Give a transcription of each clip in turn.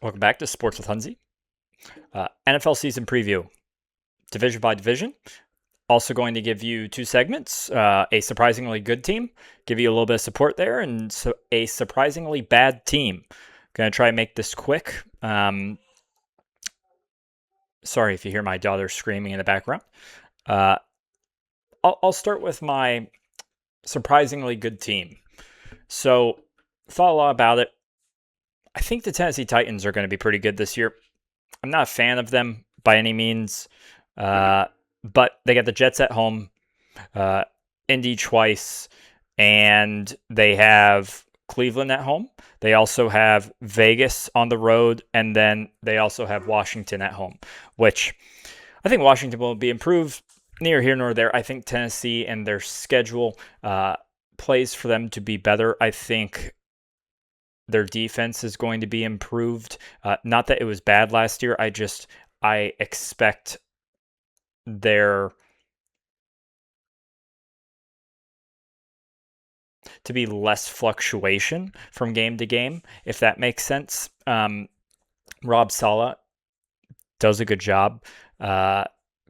Welcome back to Sports with Hunzi. NFL season preview, division by division. Also going to give you two segments, a surprisingly good team, give you a little bit of support there, and a surprisingly bad team. Going to try and make this quick. Sorry if you hear my daughter screaming in the background. I'll start with my surprisingly good team. So, thought a lot about it. I think the Tennessee Titans are going to be pretty good this year. I'm not a fan of them by any means, but they got the Jets at home, Indy twice, and they have Cleveland at home. They also have Vegas on the road, and then they also have Washington at home, which I think Washington will be improved. Neither here nor there. I think Tennessee and their schedule plays for them to be better. I think their defense is going to be improved. Not that it was bad last year. I expect there to be less fluctuation from game to game, if that makes sense. Rob Saleh does a good job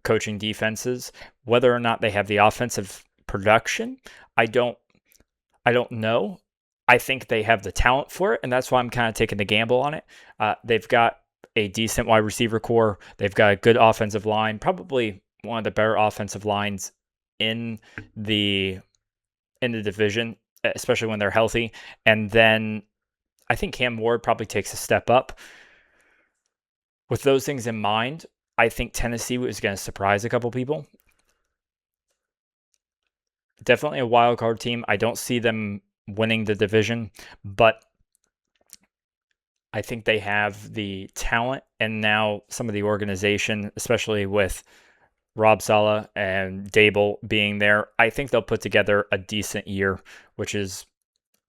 coaching defenses. Whether or not they have the offensive production, I don't know. I think they have the talent for it, and that's why I'm kind of taking the gamble on it. They've got a decent wide receiver core. They've got a good offensive line, probably one of the better offensive lines in the division, especially when they're healthy. And then I think Cam Ward probably takes a step up. With those things in mind, I think Tennessee is going to surprise a couple people. Definitely a wild card team. I don't see them winning the division, but I think they have the talent and now some of the organization, especially with Rob Saleh and Dable being there. I think they'll put together a decent year, which is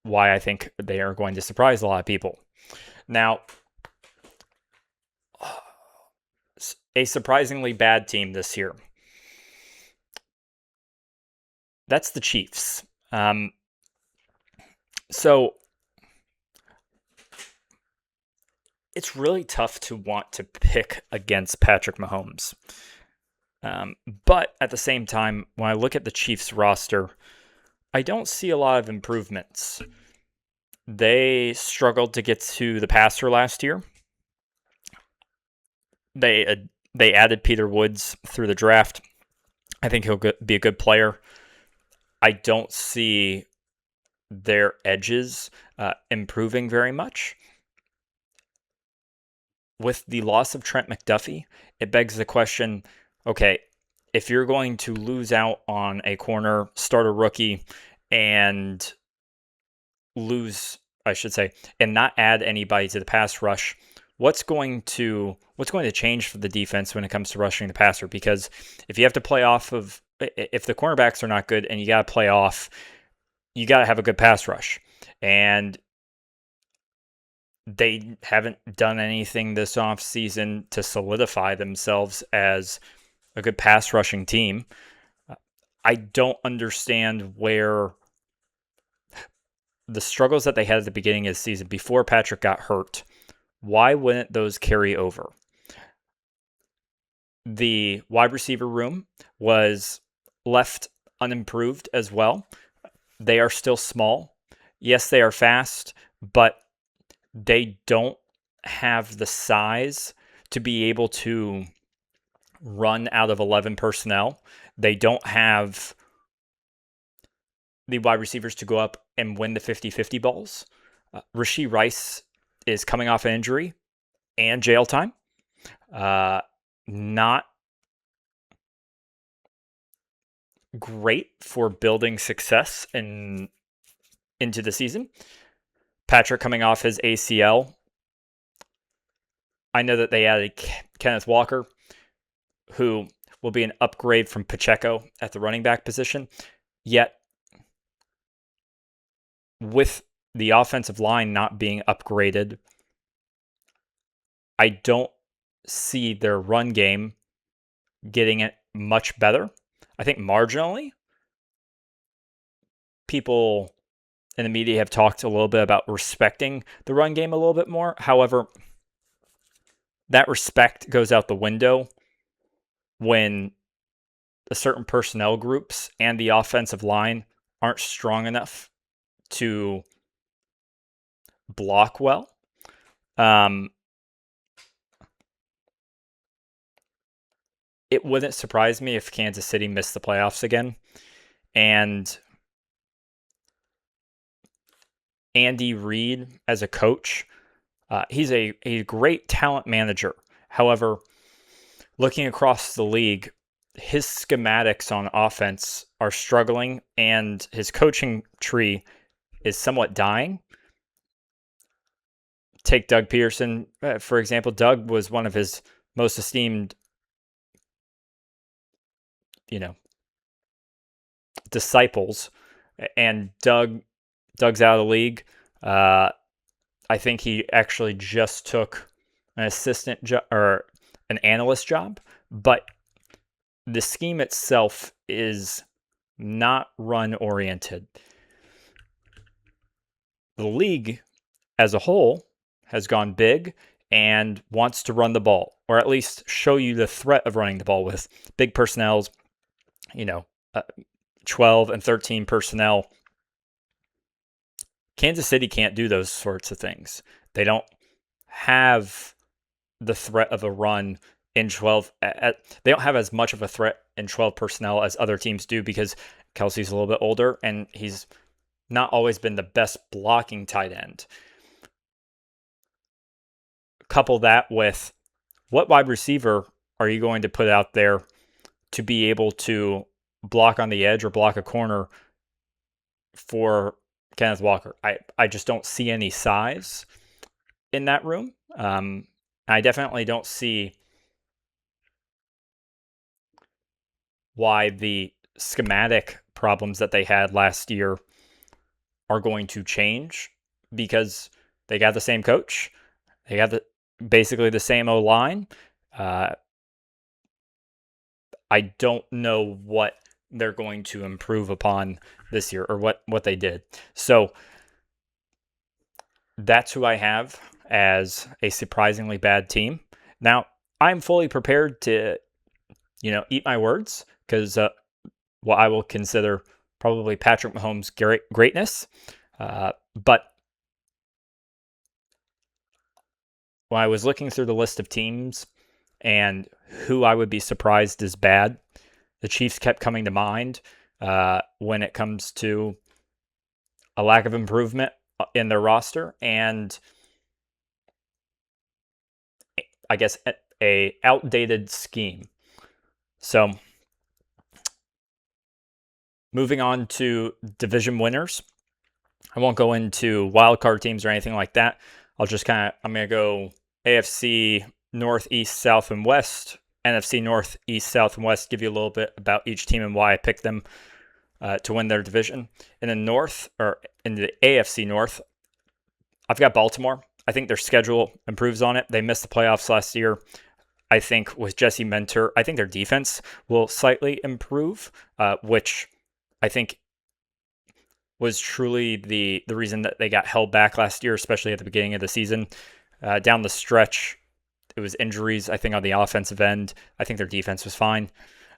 why I think they are going to surprise a lot of people. Now, a surprisingly bad team this year. That's the Chiefs. So it's really tough to want to pick against Patrick Mahomes. But at the same time, when I look at the Chiefs roster, I don't see a lot of improvements. They struggled to get to the passer last year. They added Peter Woods through the draft. I think he'll be a good player. I don't see their edges improving very much. With the loss of Trent McDuffie, it begs the question, okay, if you're going to lose out on a corner, start a rookie, and and not add anybody to the pass rush, what's going to change for the defense when it comes to rushing the passer? Because if you have to play off of, if the cornerbacks are not good and you got to play off, you got to have a good pass rush. And they haven't done anything this offseason to solidify themselves as a good pass rushing team. I don't understand where the struggles that they had at the beginning of the season before Patrick got hurt, why wouldn't those carry over? The wide receiver room was left unimproved as well. They are still small. Yes, they are fast, but they don't have the size to be able to run out of 11 personnel. They don't have the wide receivers to go up and win the 50-50 balls. Rashee Rice is coming off an injury and jail time. Not great for building success into the season. Patrick coming off his ACL. I know that they added Kenneth Walker, who will be an upgrade from Pacheco at the running back position. Yet, with the offensive line not being upgraded, I don't see their run game getting it much better. I think marginally, people in the media have talked a little bit about respecting the run game a little bit more. However, that respect goes out the window when the certain personnel groups and the offensive line aren't strong enough to block well. It wouldn't surprise me if Kansas City missed the playoffs again. And Andy Reid, as a coach, he's a great talent manager. However, looking across the league, his schematics on offense are struggling, and his coaching tree is somewhat dying. Take Doug Peterson, for example. Doug was one of his most esteemed, disciples, and Doug's out of the league. I think he actually just took an assistant job or an analyst job, but the scheme itself is not run oriented. The league as a whole has gone big and wants to run the ball, or at least show you the threat of running the ball with big personnels, 12 and 13 personnel. Kansas City can't do those sorts of things. They don't have the threat of a run in 12. They don't have as much of a threat in 12 personnel as other teams do because Kelsey's a little bit older and he's not always been the best blocking tight end. Couple that with what wide receiver are you going to put out there to be able to block on the edge or block a corner for Kenneth Walker? I just don't see any size in that room. I definitely don't see why the schematic problems that they had last year are going to change because they got the same coach. They got basically the same O-line. I don't know what they're going to improve upon this year or what they did. So that's who I have as a surprisingly bad team. Now, I'm fully prepared to, eat my words because what I will consider probably Patrick Mahomes' greatness. But when I was looking through the list of teams and who I would be surprised is bad, the Chiefs kept coming to mind when it comes to a lack of improvement in their roster and I guess a outdated scheme. So moving on to division winners. I won't go into wildcard teams or anything like that. I'm going to go AFC North, East, South, and West. NFC North, East, South, and West. Give you a little bit about each team and why I picked them to win their division. In the North, or in the AFC North, I've got Baltimore. I think their schedule improves on it. They missed the playoffs last year. I think with Jesse Minter, I think their defense will slightly improve, which I think was truly the reason that they got held back last year, especially at the beginning of the season. Down the stretch, it was injuries, I think, on the offensive end. I think their defense was fine.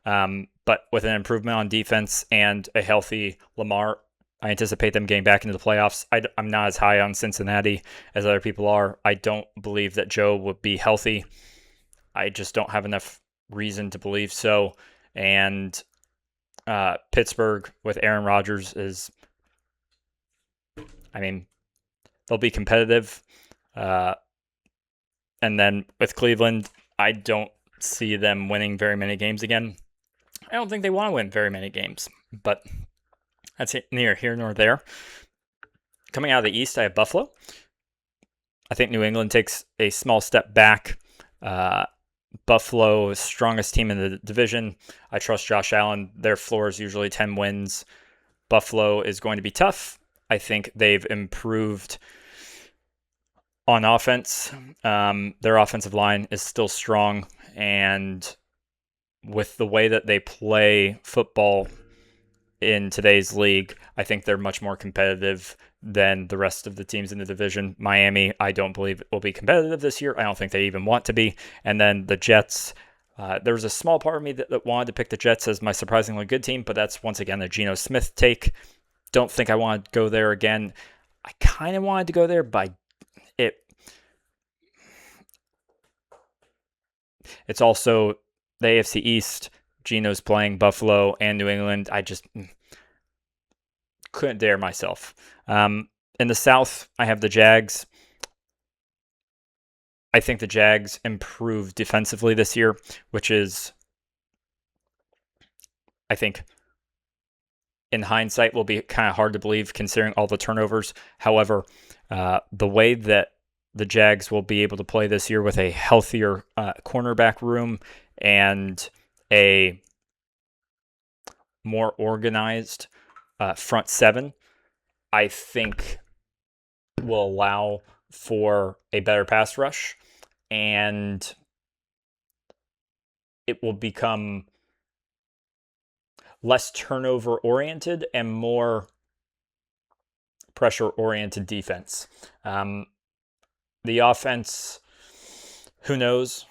But with an improvement on defense and a healthy Lamar, I anticipate them getting back into the playoffs. I'm not as high on Cincinnati as other people are. I don't believe that Joe would be healthy. I just don't have enough reason to believe so. And Pittsburgh with Aaron Rodgers they'll be competitive. And then with Cleveland, I don't see them winning very many games again. I don't think they want to win very many games, but that's neither here nor there. Coming out of the East, I have Buffalo. I think New England takes a small step back. Buffalo is the strongest team in the division. I trust Josh Allen. Their floor is usually 10 wins. Buffalo is going to be tough. I think they've improved on offense. Their offensive line is still strong, and with the way that they play football in today's league, I think they're much more competitive than the rest of the teams in the division. Miami, I don't believe will be competitive this year. I don't think they even want to be. And then the Jets. There was a small part of me that wanted to pick the Jets as my surprisingly good team, but that's once again a Geno Smith take. Don't think I want to go there again. I kind of wanted to go there, but it's also the AFC East. Geno's playing Buffalo and New England. I just couldn't dare myself. In the South, I have the Jags. I think the Jags improved defensively this year, which is, I think, in hindsight, will be kind of hard to believe considering all the turnovers. However, the way that the Jags will be able to play this year with a healthier cornerback room and a more organized front seven, I think will allow for a better pass rush, and it will become less turnover oriented and more pressure oriented defense. The offense, who knows?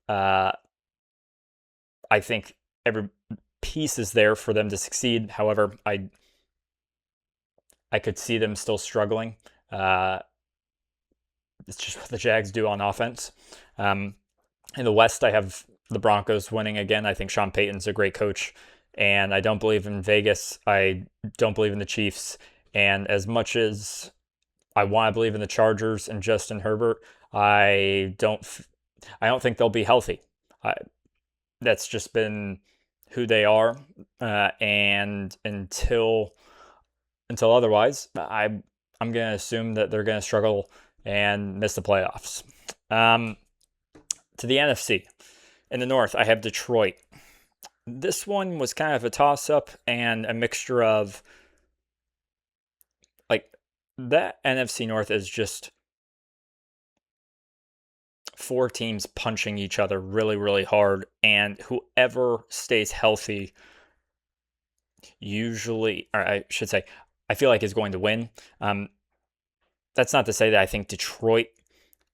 I think every piece is there for them to succeed. However, I could see them still struggling. It's just what the Jags do on offense. In the West, I have the Broncos winning again. I think Sean Payton's a great coach, and I don't believe in Vegas. I don't believe in the Chiefs. And as much as I want to believe in the Chargers and Justin Herbert, I don't think they'll be healthy. That's just been who they are, and until otherwise, I'm going to assume that they're going to struggle and miss the playoffs. To the NFC. In the North, I have Detroit. This one was kind of a toss-up and a mixture of, like, that NFC North is just four teams punching each other really, really hard, and whoever stays healthy usually, or I should say, I feel like is going to win. That's not to say that I think Detroit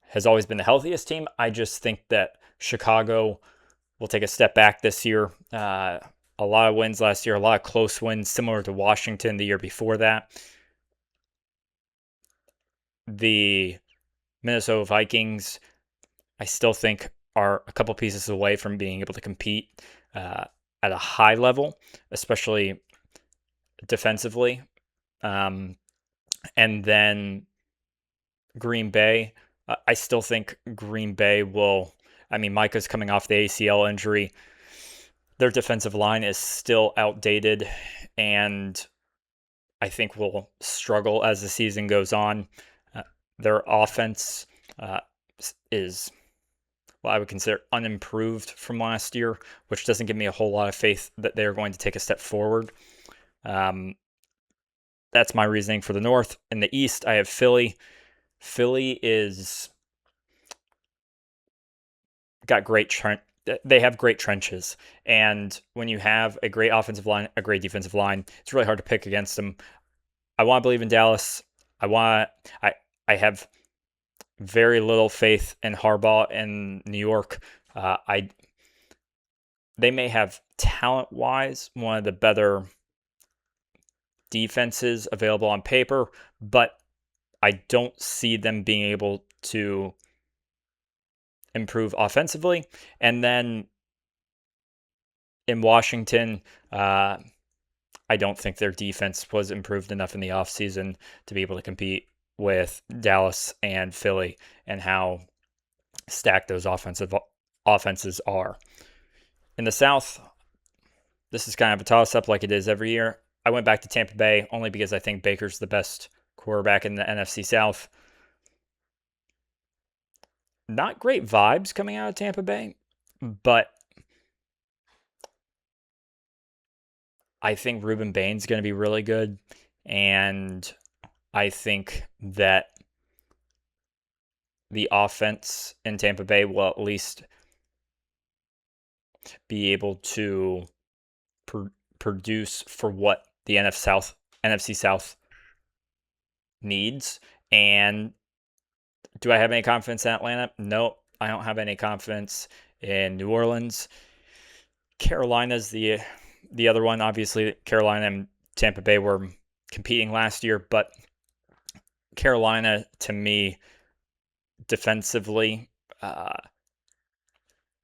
has always been the healthiest team. I just think that Chicago will take a step back this year. A lot of wins last year, a lot of close wins, similar to Washington the year before that. The Minnesota Vikings, I still think, are a couple pieces away from being able to compete at a high level, especially defensively. And then Green Bay, I still think Green Bay will. I mean, Micah's coming off the ACL injury. Their defensive line is still outdated, and I think will struggle as the season goes on. Their offense is, well, I would consider unimproved from last year, which doesn't give me a whole lot of faith that they're going to take a step forward. That's my reasoning for the North. In the East, I have Philly. Philly is got they have great trenches, and when you have a great offensive line, a great defensive line, it's really hard to pick against them. I want to believe in Dallas. I have very little faith in Harbaugh in New York. They may have talent-wise one of the better defenses available on paper, but I don't see them being able to improve offensively. And then in Washington, I don't think their defense was improved enough in the offseason to be able to compete with Dallas and Philly and how stacked those offenses are. In the South, this is kind of a toss-up like it is every year. I went back to Tampa Bay only because I think Baker's the best quarterback in the NFC South. Not great vibes coming out of Tampa Bay, but I think Ruben Bain's going to be really good, and I think that the offense in Tampa Bay will at least be able to produce for what the NFC South needs. And do I have any confidence in Atlanta? No, I don't have any confidence in New Orleans. Carolina's the other one. Obviously, Carolina and Tampa Bay were competing last year, but Carolina, to me, defensively,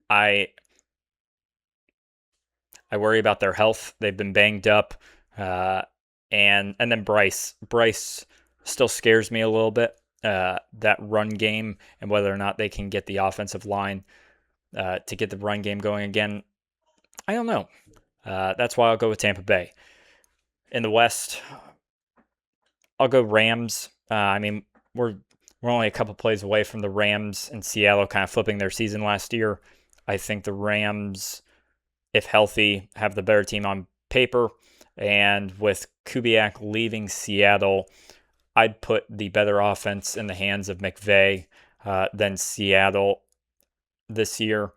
I worry about their health. They've been banged up, and then Bryce still scares me a little bit. That run game and whether or not they can get the offensive line to get the run game going again, I don't know. That's why I'll go with Tampa Bay. In the West, I'll go Rams. I mean, we're only a couple plays away from the Rams and Seattle kind of flipping their season last year. I think the Rams, if healthy, have the better team on paper. And with Kubiak leaving Seattle, I'd put the better offense in the hands of McVay than Seattle this year.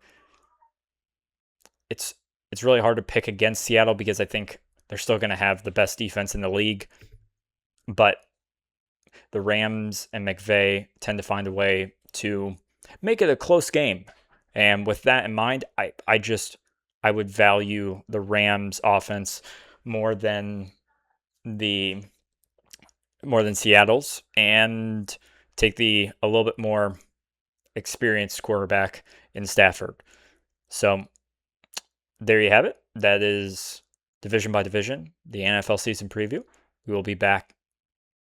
It's really hard to pick against Seattle because I think they're still going to have the best defense in the league. But the Rams and McVay tend to find a way to make it a close game. And with that in mind, I would value the Rams offense more than Seattle's and take a little bit more experienced quarterback in Stafford. So there you have it. That is division by division, the NFL season preview. We will be back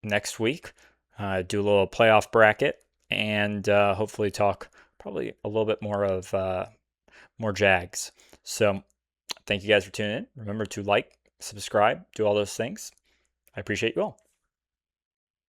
next week, do a little playoff bracket, and hopefully talk probably a little bit more of more Jags. So thank you guys for tuning in. Remember to like, subscribe, do all those things. I appreciate you all.